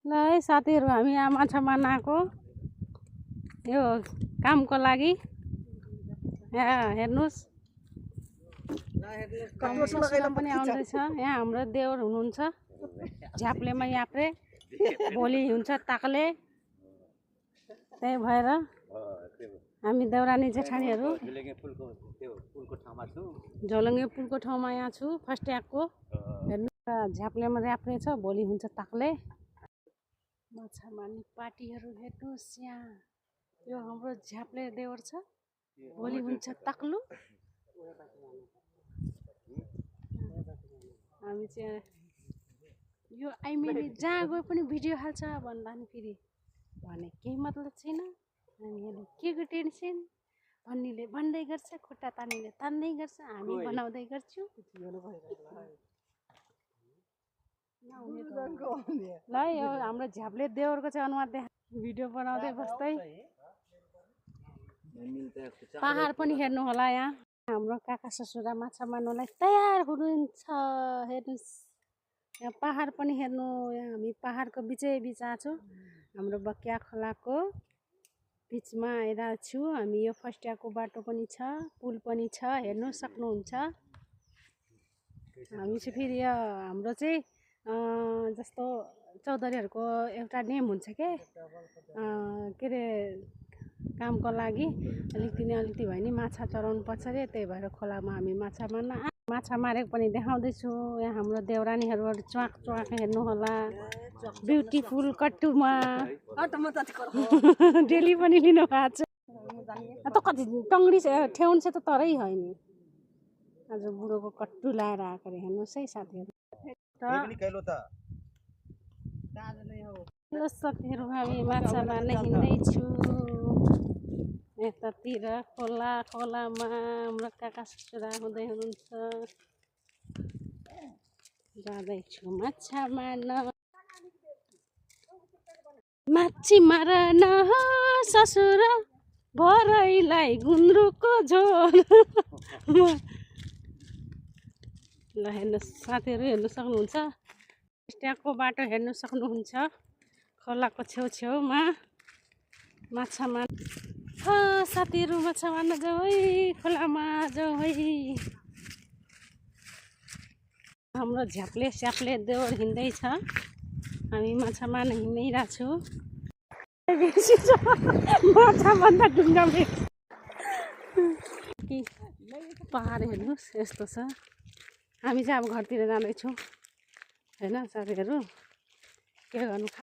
ल है साथीहरू, हामी यहाँ माछा मार्न आएको यो कामको लागि। यहाँ हेर्नुहोस्, पनि आउँदैछ। यहाँ हाम्रो देवर हुनुहुन्छ झ्याप्लेमा याप्रे, भोलि हुन्छ ताकले। त्यही भएर हामी देउरानी जेठानीहरू झोलङ्गे पुलको ठाउँमा यहाँ छु। फर्स्ट आएको हेर्नु, झ्याप्लेमा याप्रे छ, भोलि हुन्छ ताकले। माछा मार्ने पार्टीहरू हेर्नुहोस् यहाँ। यो हाम्रो झ्याप्ले देवर छ, भोलि हुन्छ ताक्लु। हामी चाहिँ यो आइमेली जहाँ गए पनि भिडियो हाल्छ भन्दा नि फेरि भने केही मतलब छैन। हामीहरूले के को टेन्सन भन्नेले भन्दै गर्छ, खुट्टा तान्नेले तान्दै गर्छ, हामी बनाउँदै गर्छौँ। ल यो हाम्रो झ्याप्ले देवरको चाहिँ अनुहार देखा, भिडियो बनाउँदै बस्दै। पहाड पनि हेर्नु होला यहाँ। हाम्रो काका ससुरा माछा मार्नलाई तयार हुनुहुन्छ। हेर्नुहोस् यहाँ पहाड पनि हेर्नु। यहाँ हामी पहाडको बिचै बिच आएको छौँ। हाम्रो बकिया खोलाको बिचमा आइरहेको छु हामी। यो फर्स्ट यहाँको बाटो पनि छ, पुल पनि छ, हेर्नु सक्नुहुन्छ। हामी चाहिँ फेरि यो हाम्रो चाहिँ जस्तो चौधरीहरूको एउटा नेम हुन्छ के अरे कामको लागि अलिकति भए नि माछा चराउनु पर्छ अरे। त्यही भएर खोलामा हामी माछा मारेको पनि देखाउँदैछु। यहाँ हाम्रो देउरानीहरू च्वाक च्वाक हेर्नु होला। ब्युटिफुल कट्टुमा डेली पनि लिनु भएको छ। त कति टङ्ग्री ठेउन चाहिँ त तरै होइन। आज बुढोको कट्टु लाएर आएको अरे। हेर्नुहोस् है साथीहरू। साथीहरू हामी माछा मार्न हिँड्दैछु यतातिर खोलामा। हाम्रो काका ससुरा हुँदै हुनुहुन्छ। जाँदैछु माछा मार्न। माछी मार्न ससुर भरैलाई गुन्द्रुकको झोल। ल हेर्नुहोस् साथीहरू, हेर्नु सक्नुहुन्छ। त्यहाँको बाटो हेर्नु सक्नुहुन्छ। खोलाको छेउछेउमा माछा मार्न। साथीहरू माछा मार्न जाउँ है, खोलामा जाउँ है। हाम्रो झ्याप्ले स्याप्ले देवर हिँड्दैछ, हामी माछा मार्न हिँडिरहेको छु। माछा भन्दा ढुङ्गा कि पहाड हेर्नुहोस् यस्तो छ। हामी चाहिँ अब घरतिर जाँदैछौँ होइन साथीहरू, के गर्नु।